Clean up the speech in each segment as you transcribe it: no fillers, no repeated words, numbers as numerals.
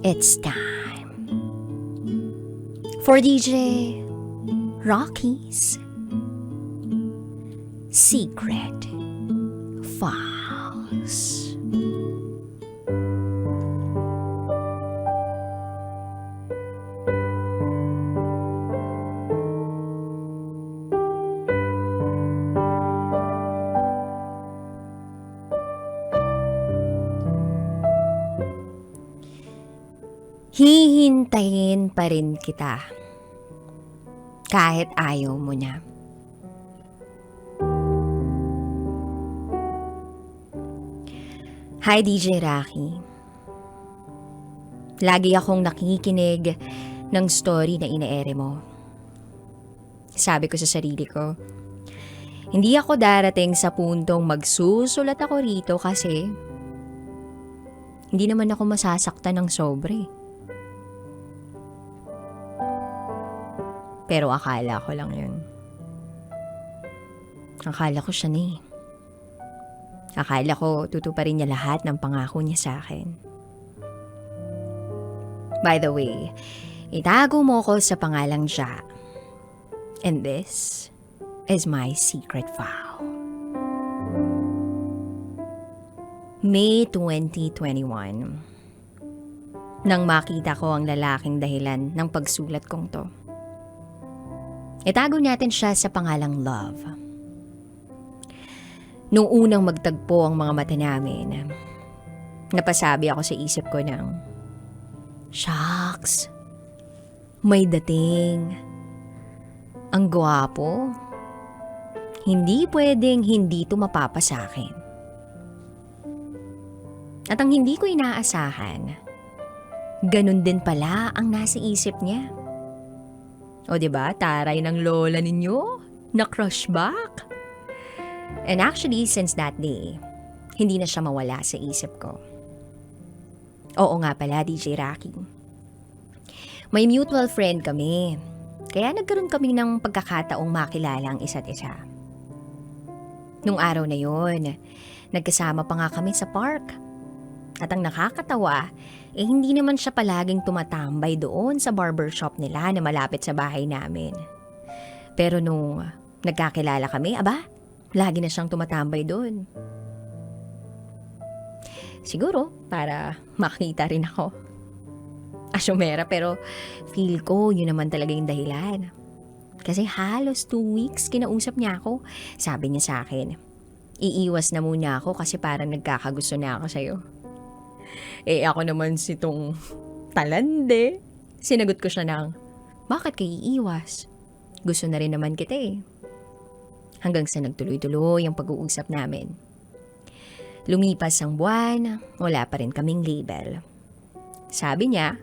It's time for DJ Raqi's Secret Files. Hihintayin pa rin kita kahit ayaw mo na. Hi DJ Raqi. Lagi akong nakikinig ng story na inaere mo. Sabi ko sa sarili ko, hindi ako darating sa puntong magsusulat ako rito kasi hindi naman ako masasaktan ng sobre. Pero akala ko lang yun. Akala ko siya ni. Akala ko tutuparin niya lahat ng pangako niya sa akin. By the way, itago mo ko sa pangalang Ja. And this is my secret file. May 2021. Nang makita ko ang lalaking dahilan ng pagsulat kong to. Itago natin siya sa pangalang Love. Nung unang magtagpo ang mga mata namin, napasabi ako sa isip ko ng, shucks, may dating. Ang gwapo. Hindi pwedeng hindi ito mapapa sa akin. At ang hindi ko inaasahan, ganun din pala ang nasa isip niya. O diba, taray ng lola ninyo? Na-crush back? And actually, since that day, hindi na siya mawala sa isip ko. Oo nga pala, DJ Raqi. May mutual friend kami. Kaya nagkaroon kami ng pagkakataong makilala ang isa't isa. Nung araw na yon, nagkasama pa nga kami sa park. At ang nakakatawa, hindi naman siya palaging tumatambay doon sa barbershop nila na malapit sa bahay namin. Pero nung nagkakilala kami, lagi na siyang tumatambay doon. Siguro, para makita rin ako. Asyumera, pero feel ko yun naman talaga yung dahilan. Kasi halos 2 weeks kinausap niya ako. Sabi niya sa akin, iiwas na muna ako kasi parang nagkakagusto na ako sa'yo. Ako naman sitong talande. Sinagot ko siya ng, bakit kayo iiwas? Gusto na rin naman kita eh. Hanggang sa nagtuloy-tuloy ang pag-uusap namin. Lumipas ang buwan, wala pa rin kaming label. Sabi niya,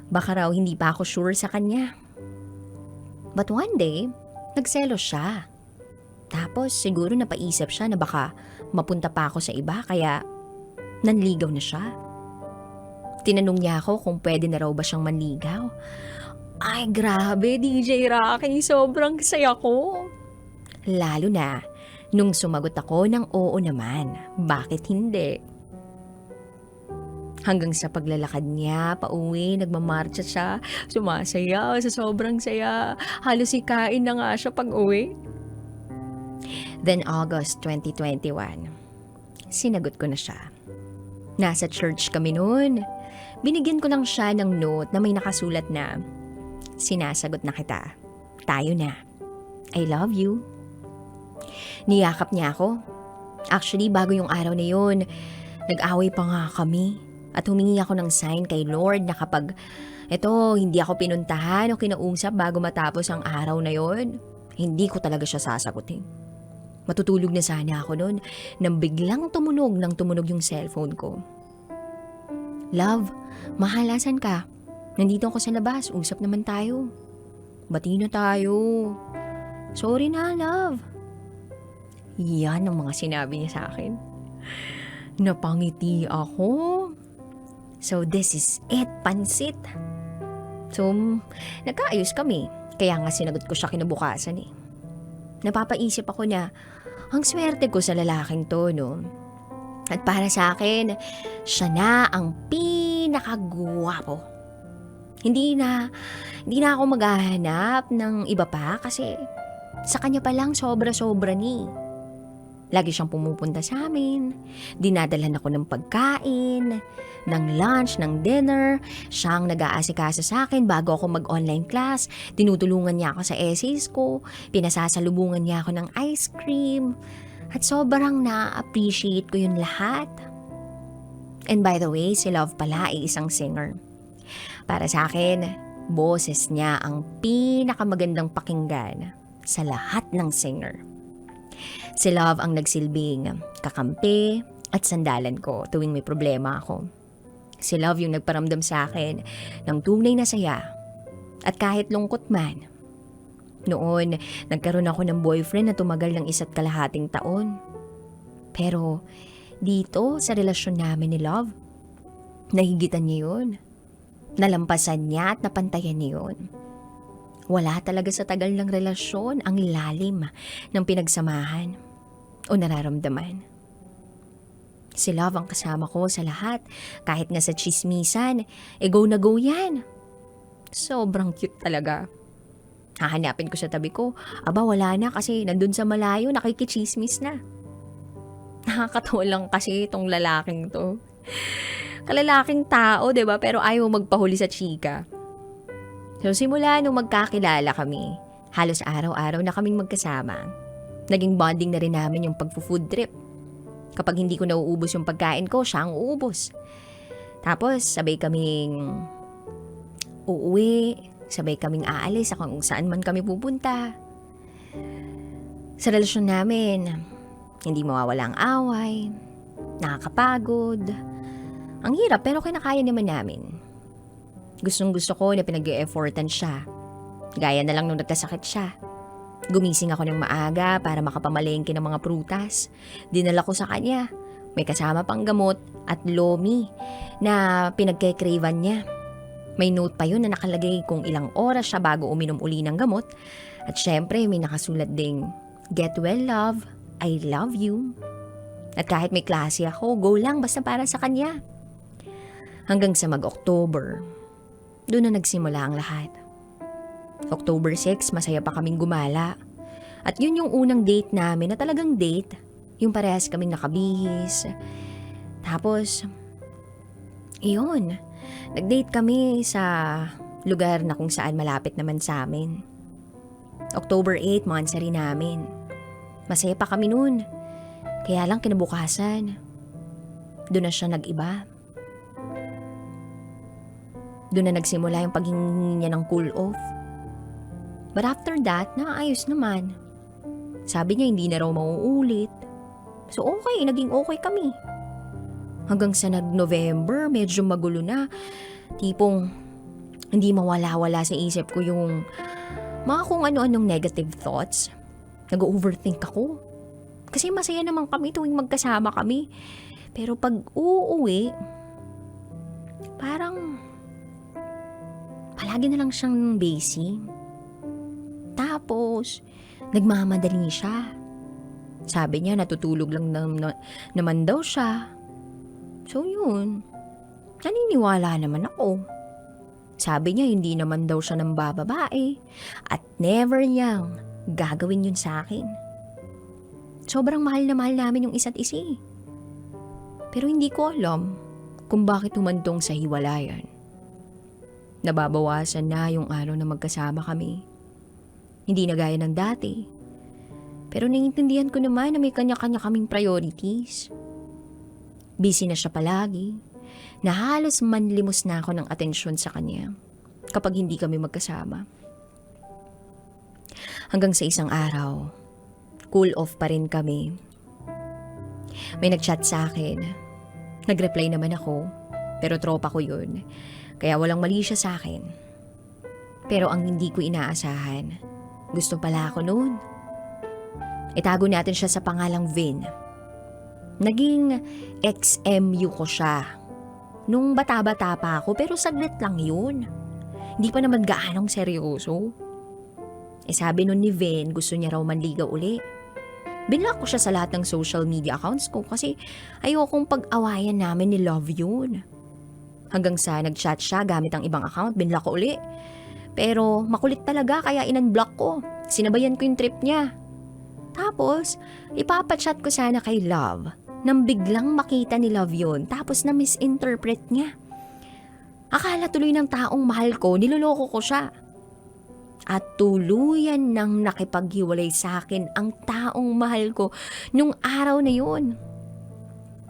baka raw hindi pa ako sure sa kanya. But one day, nagselos siya. Tapos siguro napaisip siya na baka mapunta pa ako sa iba kaya nanligaw na siya. Tinanong niya ako kung pwede na raw ba siyang manligaw. Ay grabe DJ Raqi, sobrang saya ko. Lalo na nung sumagot ako ng oo naman. Bakit hindi? Hanggang sa paglalakad niya, pauwi, nagmamarcha siya, sumasayaw sa sobrang saya. Halos ikain na nga siya pag uwi. Then August 2021, sinagot ko na siya. Nasa church kami noon. Binigyan ko lang siya ng note na may nakasulat na, sinasagot na kita. Tayo na. I love you. Niyakap niya ako. Actually, bago yung araw na yun, nag-away pa nga kami. At humingi ako ng sign kay Lord na kapag hindi ako pinuntahan o kinausap bago matapos ang araw na yun, hindi ko talaga siya sasagutin. Matutulog na sana ako noon nang biglang tumunog yung cellphone ko. Love, mahal, asan ka? Nandito ako sa labas, usap naman tayo. Bati na tayo. Sorry na, love. Yan ang mga sinabi niya sa akin. Napangiti ako. So this is it, pansit. So, nagkaayos kami. Kaya nga sinagot ko siya kinabukasan eh. Napapaisip ako na, ang swerte ko sa lalaking to, no? At para sa akin, siya na ang pinakagwapo. Hindi na ako maghahanap ng iba pa kasi sa kanya pa lang sobra-sobra ni. Lagi siyang pumupunta sa amin, dinadalan ako ng pagkain, ng lunch, ng dinner, siyang nag-aasikaso sa akin bago ako mag-online class, tinutulungan niya ako sa essays ko, pinasasalubungan niya ako ng ice cream, at sobrang na-appreciate ko yun lahat. And by the way, si Love pala ay isang singer. Para sa akin, boses niya ang pinakamagandang pakinggan sa lahat ng singer. Si Love ang nagsilbing kakampi at sandalan ko tuwing may problema ako. Si Love yung nagparamdam sa akin ng tunay na saya at kahit lungkot man. Noon, nagkaroon ako ng boyfriend na tumagal ng 1.5 taon. Pero dito sa relasyon namin ni Love, nahigitan niya yun. Nalampasan niya at napantayan niya yun. Wala talaga sa tagal ng relasyon ang lalim ng pinagsamahan o nararamdaman. Si Love ang kasama ko sa lahat, kahit nga sa chismisan, go na go yan. Sobrang cute talaga. Hahanapin ko sa tabi ko, wala na kasi nandun sa malayo, nakikichismis na. Nakakatawa lang kasi itong lalaking to. Kalalaking tao, 'di ba? Pero ayaw magpahuli sa chika. So simula nung magkakilala kami, halos araw-araw na kaming magkasama. Naging bonding na rin namin yung pagpo-food trip. Kapag hindi ko nauubos yung pagkain ko, siya ang uubos. Tapos sabay kaming uuwi, sabay kaming aalis sa kung saan man kami pupunta. Sa relasyon namin, hindi mawawala ang away, nakakapagod. Ang hirap pero kinakaya naman namin. Gustong-gusto ko na pinag-e-effortan siya. Gaya na lang nung nagkasakit siya. Gumising ako ng maaga para makapamalengke ng mga prutas. Dinala ko sa kanya. May kasama pang gamot at lomi na pinagke-cravean niya. May note pa yun na nakalagay kung ilang oras siya bago uminom uli ng gamot. At syempre may nakasulat ding, "Get well, love. I love you." At kahit may klase ako, go lang basta para sa kanya. Hanggang sa mag-October, doon na nagsimula ang lahat. October 6, masaya pa kaming gumala. At yun yung unang date namin na talagang date. Yung parehas kaming nakabihis. Tapos, iyon, nag-date kami sa lugar na kung saan malapit naman sa amin. October 8, monthsary namin. Masaya pa kami noon. Kaya lang kinabukasan, doon na siya nag-iba. Doon na nagsimula yung paghingi niya ng cool off. But after that, naayos naman. Sabi niya hindi na raw mauulit. So okay, naging okay kami. Hanggang sa nag-November, medyo magulo na. Tipong hindi mawala-wala sa isip ko yung mga kung ano-anong negative thoughts. Nag-overthink ako. Kasi masaya naman kami tuwing magkasama kami. Pero pag uuwi, parang palagi na lang siyang busy. Tapos, nagmamadali siya. Sabi niya natutulog lang naman daw siya. So yun, naniniwala naman ako. Sabi niya hindi naman daw siya ng bababae at never niyang gagawin yun sa akin. Sobrang mahal na mahal namin yung isa't isa. Pero hindi ko alam kung bakit humantong sa hiwalayan. Nababawasan na yung araw na magkasama kami. Hindi na gaya ng dati. Pero naiintindihan ko naman na may kanya-kanya kaming priorities. Busy na siya palagi, na halos manlimos na ako ng atensyon sa kanya kapag hindi kami magkasama. Hanggang sa isang araw, cool off pa rin kami. May nag-chat sa akin. Nag-reply naman ako, pero tropa ko yun. Kaya walang mali siya sa akin. Pero ang hindi ko inaasahan, gusto pala ako noon. Itago natin siya sa pangalang Vin. Naging XMU ko siya. Nung bata-bata pa ako, pero saglit lang yun. Hindi pa naman gaanong seryoso. Sabi nun ni Vin, gusto niya raw manligaw uli. Binlock ko siya sa lahat ng social media accounts ko kasi ayokong pag-awayan namin ni Love yun. Hanggang sa nag-chat siya gamit ang ibang account, binlock ko uli. Pero makulit talaga kaya in-unblock ko. Sinabayan ko yung trip niya. Tapos, ipapachat ko sana kay Love nang biglang makita ni Love yun tapos na misinterpret niya. Akala tuloy ng taong mahal ko, niloloko ko siya. At tuluyan nang nakipaghiwalay sa akin ang taong mahal ko nung araw na yun.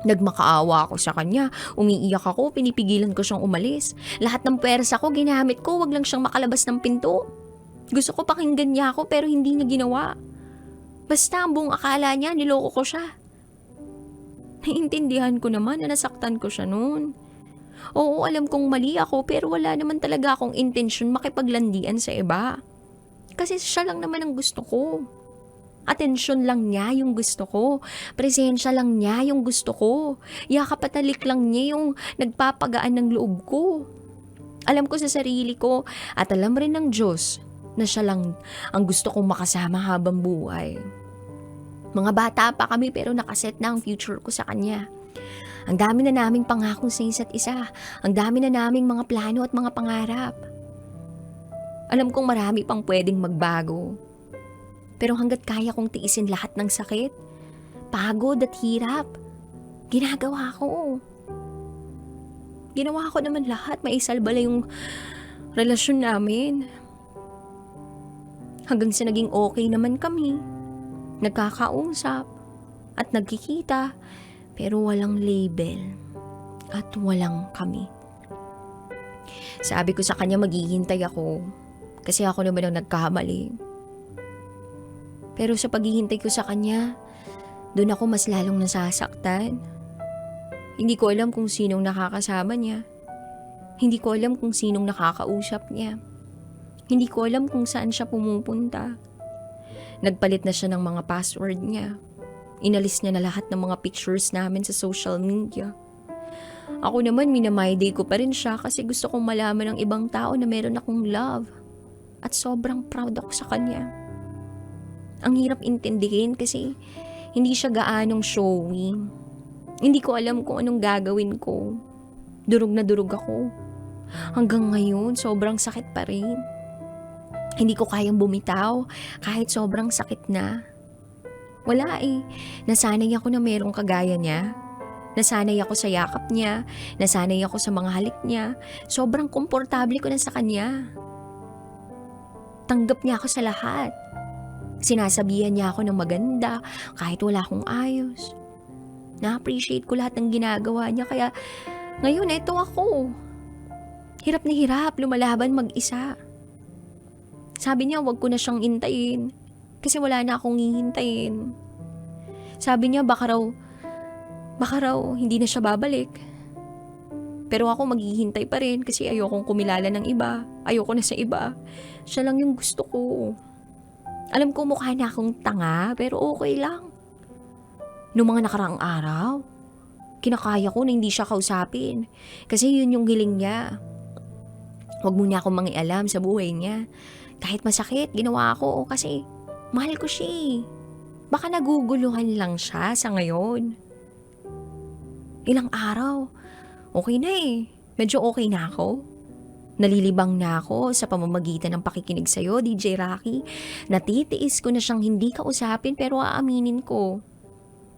Nagmakaawa ako sa kanya, umiiyak ako, pinipigilan ko siyang umalis. Lahat ng pwersa ko, ginamit ko, wag lang siyang makalabas ng pinto. Gusto ko pakinggan niya ako pero hindi niya ginawa. Basta ang buong akala niya, niloko ko siya. Naiintindihan ko naman na nasaktan ko siya noon. Oo, alam kong mali ako pero wala naman talaga akong intensyon makipaglandian sa iba. Kasi siya lang naman ang gusto ko. Atensyon lang niya yung gusto ko. Presensya lang niya yung gusto ko. Yakap-atalik lang niya yung nagpapagaan ng loob ko. Alam ko sa sarili ko at alam rin ng Diyos na siya lang ang gusto kong makasama habang buhay. Mga bata pa kami pero nakaset na ang future ko sa kanya. Ang dami na naming pangako sa isa't isa. Ang dami na naming mga plano at mga pangarap. Alam kong marami pang pwedeng magbago. Pero hanggat kaya kong tiisin lahat ng sakit, pagod at hirap, ginagawa ko. Ginawa ko naman lahat, maisalbala yung relasyon namin. Hanggang sa naging okay naman kami, nagkakausap at nagkikita, pero walang label at walang kami. Sabi ko sa kanya maghihintay ako kasi ako naman ang nagkamali. Pero sa paghihintay ko sa kanya, doon ako mas lalong nasasaktan. Hindi ko alam kung sinong nakakasama niya. Hindi ko alam kung sinong nakakausap niya. Hindi ko alam kung saan siya pumupunta. Nagpalit na siya ng mga password niya. Inalis niya na lahat ng mga pictures namin sa social media. Ako naman, minamay-day ko pa rin siya kasi gusto kong malaman ng ibang tao na meron akong love. At sobrang proud ako sa kanya. Ang hirap intindihin kasi hindi siya gaanong showy. Hindi ko alam kung anong gagawin ko. Durog na durog ako. Hanggang ngayon, sobrang sakit pa rin. Hindi ko kayang bumitaw kahit sobrang sakit na. Wala eh. Nasanay ako na merong kagaya niya. Nasanay ako sa yakap niya. Nasanay ako sa mga halik niya. Sobrang komportable ko na sa kanya. Tanggap niya ako sa lahat. Sinasabihan niya ako ng maganda kahit wala akong ayos. Na-appreciate ko lahat ng ginagawa niya kaya ngayon eto ako. Hirap na hirap lumalaban mag-isa. Sabi niya wag ko na siyang hintayin kasi wala na akong hihintayin. Sabi niya baka raw hindi na siya babalik. Pero ako maghihintay pa rin kasi ayokong kumilala ng iba. Ayoko na sa iba. Siya lang yung gusto ko. Alam ko mukha na akong tanga, pero okay lang. Noong mga nakaraang araw, kinakaya ko na hindi siya kausapin. Kasi yun yung hiling niya. Huwag mo na akong mangialam sa buhay niya. Kahit masakit, ginawa ko kasi mahal ko siya eh. Baka naguguluhan lang siya sa ngayon. Ilang araw, okay na eh. Medyo okay na ako. Nalilibang na ako sa pamamagitan ng pakikinig sa'yo, DJ Raqi. Natitiis ko na siyang hindi kausapin pero aaminin ko.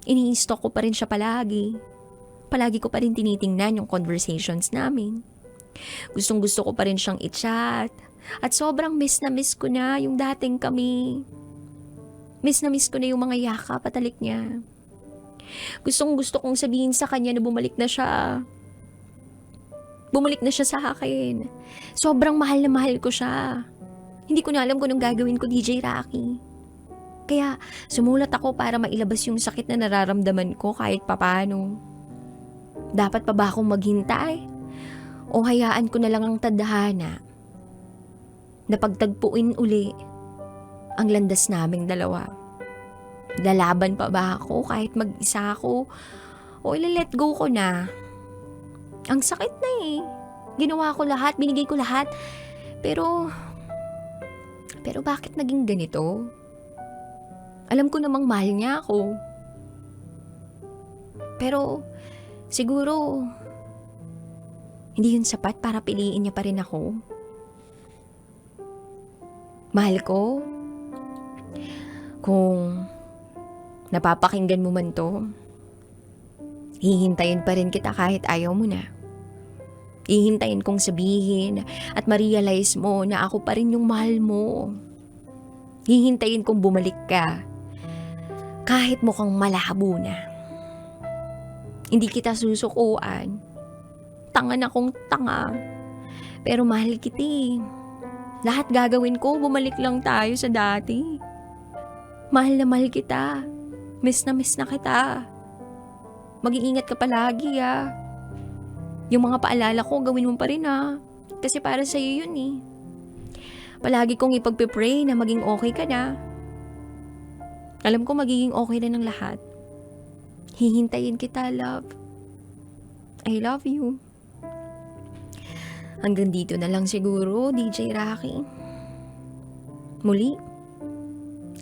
Ini-stalk ko pa rin siya palagi. Palagi ko pa rin tinitingnan yung conversations namin. Gustong gusto ko pa rin siyang i-chat. At sobrang miss na miss ko na yung dating kami. Miss na miss ko na yung mga yakap at halik niya. Gustong gusto kong sabihin sa kanya na bumalik na siya. Bumalik na siya sa akin. Sobrang mahal na mahal ko siya. Hindi ko na alam kung anong gagawin ko, DJ Raqi. Kaya sumulat ako para mailabas yung sakit na nararamdaman ko kahit papano. Dapat pa ba akong maghintay? O hayaan ko na lang ang tadhana na pagtagpuin uli ang landas naming dalawa? Lalaban pa ba ako kahit mag-isa ako? O ila-let go ko na? Ang sakit na eh. Ginawa ko lahat, binigay ko lahat. Pero bakit naging ganito? Alam ko namang mahal niya ako. Pero siguro hindi yun sapat para piliin niya pa rin ako. Mahal ko, kung napapakinggan mo man to, hihintayin pa rin kita kahit ayaw mo na. Hihintayin kong sabihin at ma-realize mo na ako pa rin yung mahal mo. Hihintayin kong bumalik ka kahit mukhang malabo na. Hindi kita susukuan. Tanga na kong tanga. Pero mahal kita eh. Lahat gagawin ko, bumalik lang tayo sa dati. Mahal na mahal kita. Miss na kita. Mag-iingat ka palagi ah. Yung mga paalala ko, gawin mo pa rin ah. Kasi para sa'yo yun eh. Palagi kong ipagpipray na maging okay ka na. Alam ko magiging okay na ng lahat. Hihintayin kita, love. I love you. Hanggang dito na lang siguro, DJ Raqi. Muli,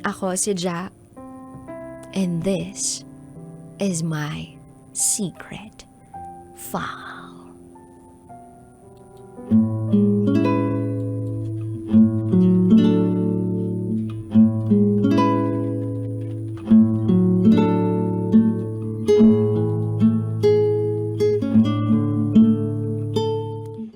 ako si Jack. And this is my secret file.